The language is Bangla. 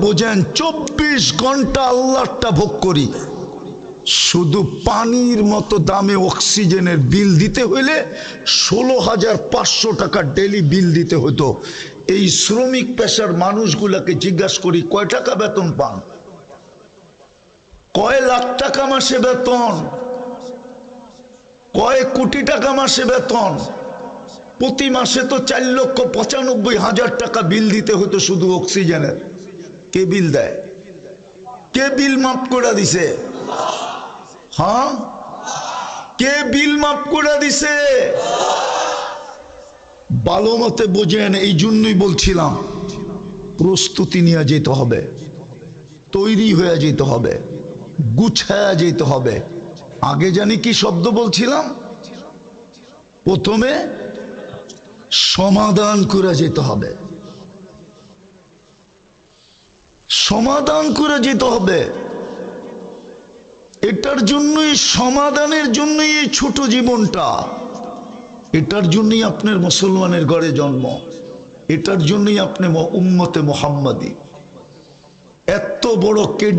বোঝেন 24 ঘন্টা আল্লাহটা ভোগ করি, শুধু পানির মতো দামে অক্সিজেনের বিল দিতে হইলে 16,500 টাকা ডেলি বিল দিতে হতো। এই শ্রমিক পেশার মানুষগুলাকে জিজ্ঞাসা করি কয় টাকা বেতন পান, কয় লাখ টাকা মাসে বেতন, কয় কোটি টাকা মাসে বেতন। প্রতি মাসে তো 4,95,000 টাকা বিল দিতে হতো শুধু অক্সিজেনের। কে বিল দেয়? কে বিল মাফ করে দিছে? হ্যাঁ, কে বিল মাফ করে দিছে? ভালো মতে বোঝেন। এই জন্যই বলছিলাম প্রস্তুতি নিয়ে যেতে হবে, তৈরি হয়ে যেতে হবে, গুছায়া যেতে হবে। আগে জানি কি শব্দ বলছিলাম? প্রথমে সমাধান করে যেতে হবে, সমাধান করে যেতে হবে। এটার জন্যই, সমাধানের জন্যই এই ছোট জীবনটা, এটার জন্যই আপনার মুসলমানের ঘরে জন্ম, এটার জন্যই আপনি উম্মতে মুহাম্মাদি। এত বড় কেডি